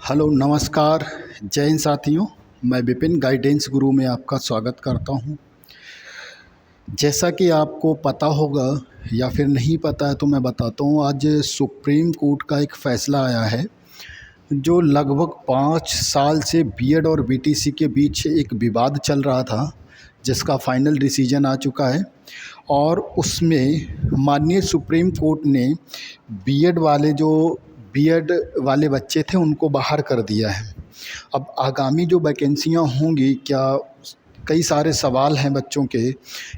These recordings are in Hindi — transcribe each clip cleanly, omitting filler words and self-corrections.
हेलो नमस्कार। जय हिंद साथियों, मैं विपिन गाइडेंस गुरु में आपका स्वागत करता हूं। जैसा कि आपको पता होगा या फिर नहीं पता है तो मैं बताता हूं। आज सुप्रीम कोर्ट का एक फ़ैसला आया है जो लगभग 5 साल से बीएड और बीटीसी के बीच एक विवाद चल रहा था, जिसका फाइनल डिसीजन आ चुका है। और उसमें माननीय सुप्रीम कोर्ट ने बीएड वाले बच्चे थे उनको बाहर कर दिया है। अब आगामी जो वैकेंसियाँ होंगी, क्या कई सारे सवाल हैं बच्चों के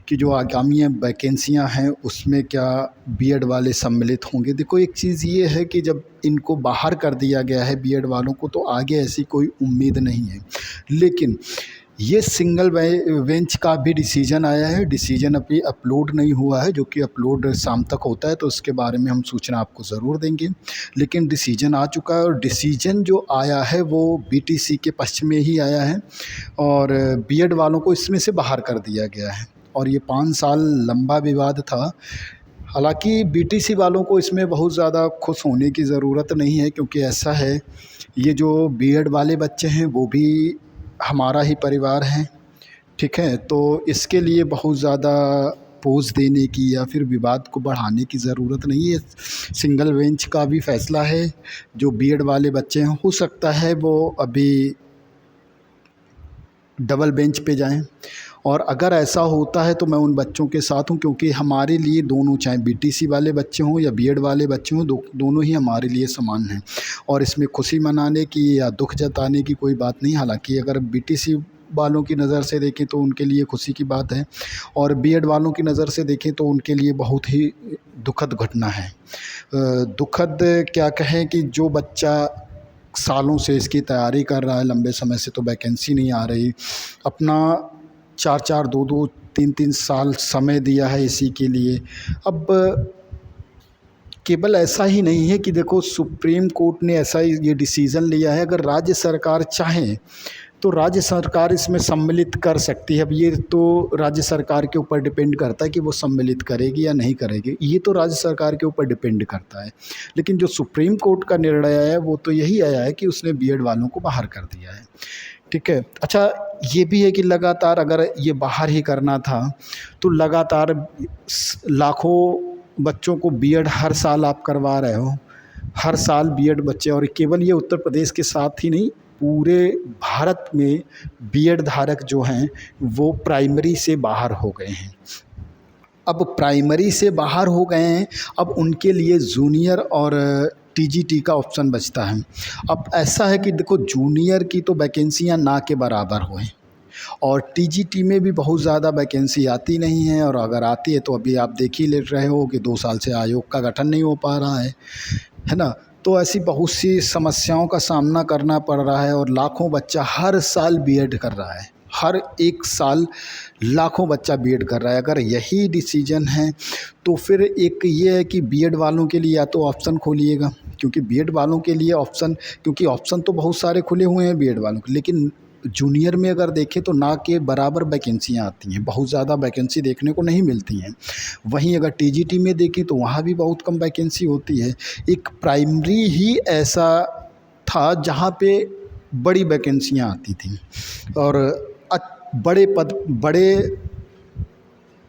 कि जो आगामी वैकेंसियाँ हैं उसमें क्या बीएड वाले सम्मिलित होंगे। देखो, एक चीज़ ये है कि जब इनको बाहर कर दिया गया है बीएड वालों को, तो आगे ऐसी कोई उम्मीद नहीं है। लेकिन ये सिंगल बेंच का भी डिसीजन आया है। डिसीजन अभी अपलोड नहीं हुआ है, जो कि अपलोड शाम तक होता है, तो उसके बारे में हम सूचना आपको ज़रूर देंगे। लेकिन डिसीजन आ चुका है और डिसीजन जो आया है वो बीटीसी के पक्ष में ही आया है और बीएड वालों को इसमें से बाहर कर दिया गया है। और ये 5 साल लंबा विवाद था। हालांकि बीटीसी वालों को इसमें बहुत ज़्यादा खुश होने की ज़रूरत नहीं है, क्योंकि ऐसा है, ये जो बीएड वाले बच्चे हैं वो भी हमारा ही परिवार है, ठीक है। तो इसके लिए बहुत ज़्यादा पोज़ देने की या फिर विवाद को बढ़ाने की ज़रूरत नहीं है। सिंगल बेंच का भी फ़ैसला है। जो बीएड वाले बच्चे हैं, हो सकता है वो अभी डबल बेंच पे जाएं। और अगर ऐसा होता है तो मैं उन बच्चों के साथ हूं, क्योंकि हमारे लिए दोनों, चाहे बीटीसी वाले बच्चे हों या बीएड वाले बच्चे हों, दोनों ही हमारे लिए समान हैं। और इसमें खुशी मनाने की या दुख जताने की कोई बात नहीं। हालांकि अगर बीटीसी वालों की नज़र से देखें तो उनके लिए खुशी की बात है, और बीएड वालों की नज़र से देखें तो उनके लिए बहुत ही दुखद घटना है। दुखद क्या कहें कि जो बच्चा सालों से इसकी तैयारी कर रहा है, लंबे समय से, तो वैकेंसी नहीं आ रही, अपना 4-4, 2-2, 3-3 साल समय दिया है इसी के लिए। अब केवल ऐसा ही नहीं है कि देखो, सुप्रीम कोर्ट ने ऐसा ये डिसीज़न लिया है। अगर राज्य सरकार चाहे तो राज्य सरकार इसमें सम्मिलित कर सकती है। अब ये तो राज्य सरकार के ऊपर डिपेंड करता है कि वो सम्मिलित करेगी या नहीं करेगी, ये तो राज्य सरकार के ऊपर डिपेंड करता है। लेकिन जो सुप्रीम कोर्ट का निर्णय है वो तो यही आया है कि उसने बीएड वालों को बाहर कर दिया है, ठीक है। अच्छा, ये भी है कि लगातार अगर ये बाहर ही करना था तो लगातार लाखों बच्चों को बीएड हर साल आप करवा रहे हो, हर साल बीएड बच्चे। और केवल ये उत्तर प्रदेश के साथ ही नहीं, पूरे भारत में बीएड धारक जो हैं वो प्राइमरी से बाहर हो गए हैं। अब प्राइमरी से बाहर हो गए हैं, अब उनके लिए जूनियर और टीजीटी का ऑप्शन बचता है। अब ऐसा है कि देखो, जूनियर की तो वैकेंसियां ना के बराबर हुए और टीजीटी में भी बहुत ज़्यादा वैकेंसी आती नहीं है। और अगर आती है तो अभी आप देख ही ले रहे हो कि 2 साल से आयोग का गठन नहीं हो पा रहा है ना। तो ऐसी बहुत सी समस्याओं का सामना करना पड़ रहा है और लाखों बच्चा हर साल बीएड कर रहा है, हर एक साल लाखों बच्चा बीएड कर रहा है। अगर यही डिसीजन है तो फिर एक ये है कि बीएड वालों के लिए या तो ऑप्शन खोलिएगा, क्योंकि बीएड वालों के लिए ऑप्शन, क्योंकि ऑप्शन तो बहुत सारे खुले हुए हैं बीएड वालों के, लेकिन जूनियर में अगर देखें तो ना के बराबर वैकेंसियाँ आती हैं, बहुत ज़्यादा वैकेंसी देखने को नहीं मिलती हैं। वहीं अगर टीजीटी में देखें तो वहाँ भी बहुत कम वैकेंसी होती है। एक प्राइमरी ही ऐसा था जहाँ पे बड़ी वैकेंसियाँ आती थीं और बड़े पद, बड़े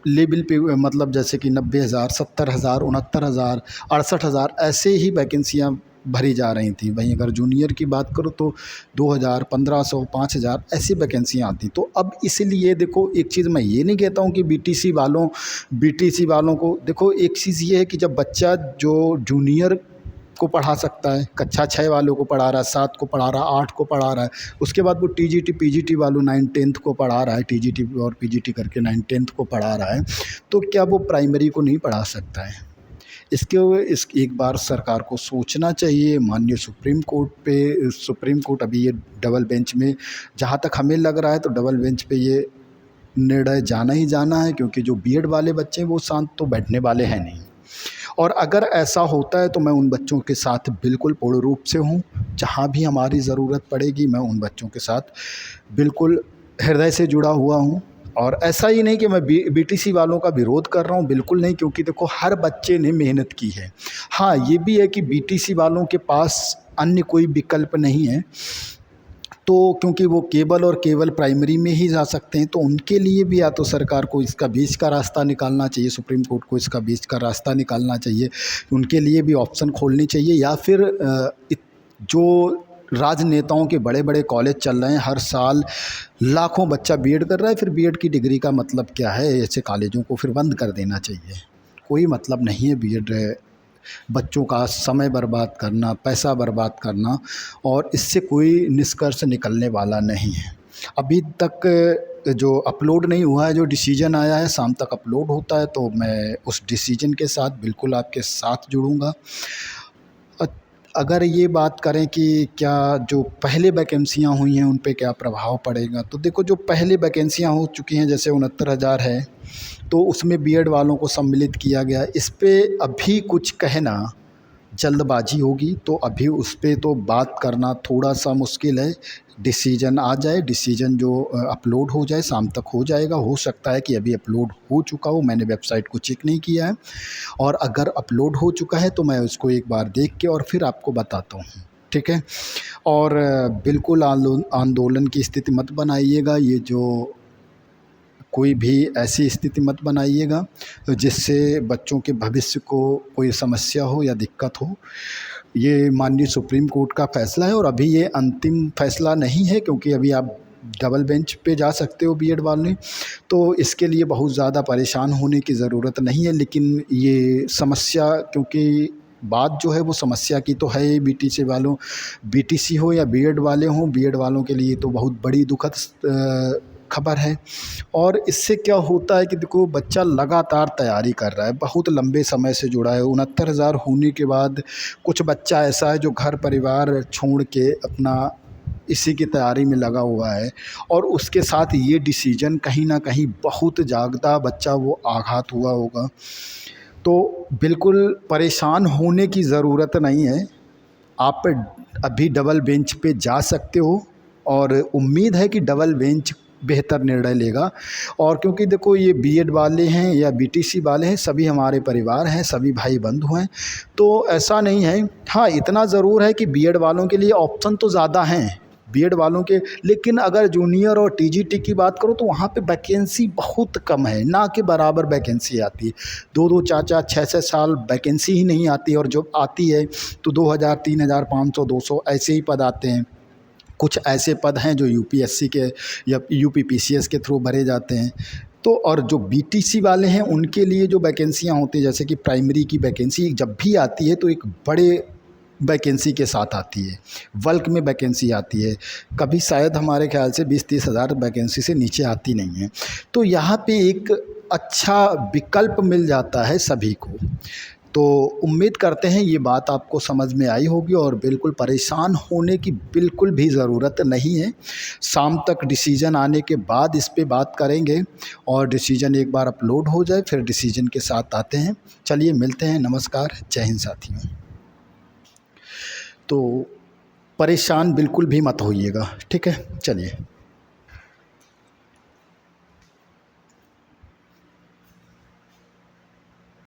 लेवल पे, मतलब जैसे कि 90,000, 70,000, 69,000, 68,000 ऐसे ही वैकेंसियाँ भरी जा रही थी। वहीं अगर जूनियर की बात करो तो 2,000, 1,500, 5,000 ऐसी वैकेंसियाँ आती। तो अब इसलिए देखो, एक चीज़ मैं ये नहीं कहता हूँ कि बीटीसी वालों को, देखो एक चीज़ ये है कि जब बच्चा जो जूनियर को पढ़ा सकता है, कक्षा 6 वालों को पढ़ा रहा है, 7 को पढ़ा रहा है, 8 को पढ़ा रहा है, उसके बाद वो टीजीटी पीजीटी वालों 9 10th को पढ़ा रहा है, टीजीटी और पीजीटी करके 9 10th को पढ़ा रहा है, तो क्या वो प्राइमरी को नहीं पढ़ा सकता है? इस एक बार सरकार को सोचना चाहिए। माननीय सुप्रीम कोर्ट अभी ये डबल बेंच में, जहाँ तक हमें लग रहा है तो डबल बेंच पे ये निर्णय जाना ही जाना है, क्योंकि जो बीएड वाले बच्चे हैं वो शांत तो बैठने वाले हैं नहीं। और अगर ऐसा होता है तो मैं उन बच्चों के साथ बिल्कुल पूर्ण रूप से हूँ। जहाँ भी हमारी ज़रूरत पड़ेगी मैं उन बच्चों के साथ बिल्कुल हृदय से जुड़ा हुआ हूँ। और ऐसा ही नहीं कि मैं बीटीसी वालों का विरोध कर रहा हूँ, बिल्कुल नहीं, क्योंकि देखो हर बच्चे ने मेहनत की है। हाँ, ये भी है कि बीटीसी वालों के पास अन्य कोई विकल्प नहीं है। तो क्योंकि वो केवल और केवल प्राइमरी में ही जा सकते हैं, तो उनके लिए भी या तो सरकार को इसका बीच का रास्ता निकालना चाहिए, सुप्रीम कोर्ट को इसका बीच का रास्ता निकालना चाहिए, उनके लिए भी ऑप्शन खोलनी चाहिए। या फिर जो राजनेताओं के बड़े बड़े कॉलेज चल रहे हैं, हर साल लाखों बच्चा बीएड कर रहा है, फिर बीएड की डिग्री का मतलब क्या है? ऐसे कॉलेजों को फिर बंद कर देना चाहिए। कोई मतलब नहीं है बीएड बच्चों का समय बर्बाद करना, पैसा बर्बाद करना, और इससे कोई निष्कर्ष निकलने वाला नहीं है। अभी तक जो अपलोड नहीं हुआ है, जो डिसीजन आया है, शाम तक अपलोड होता है तो मैं उस डिसीजन के साथ बिल्कुल आपके साथ जुड़ूंगा। अगर ये बात करें कि क्या जो पहले वैकेंसियाँ हुई हैं उन पे क्या प्रभाव पड़ेगा, तो देखो जो पहले वैकेंसियाँ हो चुकी हैं, जैसे 69,000 है, तो उसमें बीएड वालों को सम्मिलित किया गया। इस पे अभी कुछ कहना जल्दबाजी होगी, तो अभी उस पे तो बात करना थोड़ा सा मुश्किल है। डिसीजन आ जाए, डिसीजन जो अपलोड हो जाए, शाम तक हो जाएगा। हो सकता है कि अभी अपलोड हो चुका हो, मैंने वेबसाइट को चेक नहीं किया है, और अगर अपलोड हो चुका है तो मैं उसको एक बार देख के और फिर आपको बताता हूँ, ठीक है। और बिल्कुल आंदोलन की स्थिति मत बनाइएगा, ये जो कोई भी ऐसी स्थिति मत बनाइएगा जिससे बच्चों के भविष्य को कोई समस्या हो या दिक्कत हो। ये माननीय सुप्रीम कोर्ट का फैसला है, और अभी ये अंतिम फैसला नहीं है, क्योंकि अभी आप डबल बेंच पे जा सकते हो बीएड वाले, तो इसके लिए बहुत ज़्यादा परेशान होने की ज़रूरत नहीं है। लेकिन ये समस्या, क्योंकि बात जो है वो समस्या की तो है ही, बीटीसी वालों, बीटीसी हो या बीएड वाले हों, बीएड वालों के लिए तो बहुत बड़ी दुखद खबर है। और इससे क्या होता है कि देखो बच्चा लगातार तैयारी कर रहा है, बहुत लंबे समय से जुड़ा है। 69,000 होने के बाद कुछ बच्चा ऐसा है जो घर परिवार छोड़ के अपना इसी की तैयारी में लगा हुआ है, और उसके साथ ये डिसीजन कहीं ना कहीं बहुत जागता बच्चा वो आघात हुआ होगा। तो बिल्कुल परेशान होने की ज़रूरत नहीं है, आप अभी डबल बेंच पे जा सकते हो, और उम्मीद है कि डबल बेंच बेहतर निर्णय लेगा। और क्योंकि देखो ये बीएड वाले हैं या बीटीसी वाले हैं, सभी हमारे परिवार हैं, सभी भाई बंधु हैं, तो ऐसा नहीं है। हाँ, इतना ज़रूर है कि बीएड वालों के लिए ऑप्शन तो ज़्यादा हैं बीएड वालों के, लेकिन अगर जूनियर और टीजीटी की बात करो तो वहाँ पे वैकेंसी बहुत कम है, ना के बराबर वैकेंसी आती है। 2-2 4-4 6-6 साल वैकेंसी ही नहीं आती, और जब आती है तो 2,000 3,000 500 200 ऐसे ही पद आते हैं। कुछ ऐसे पद हैं जो यूपीएससी के या यूपीपीसीएस के थ्रू भरे जाते हैं। तो और जो बीटीसी वाले हैं उनके लिए जो वैकेंसियाँ होती हैं, जैसे कि प्राइमरी की वैकेंसी जब भी आती है तो एक बड़े वैकेंसी के साथ आती है, बल्क में वैकेंसी आती है, कभी शायद हमारे ख्याल से 20-30 हज़ार वैकेंसी से नीचे आती नहीं है। तो यहाँ पे एक अच्छा विकल्प मिल जाता है सभी को। तो उम्मीद करते हैं ये बात आपको समझ में आई होगी, और बिल्कुल परेशान होने की बिल्कुल भी ज़रूरत नहीं है। शाम तक डिसीजन आने के बाद इस पे बात करेंगे, और डिसीजन एक बार अपलोड हो जाए फिर डिसीजन के साथ आते हैं। चलिए मिलते हैं, नमस्कार, जय हिंद साथियों। तो परेशान बिल्कुल भी मत होइएगा, ठीक है, चलिए।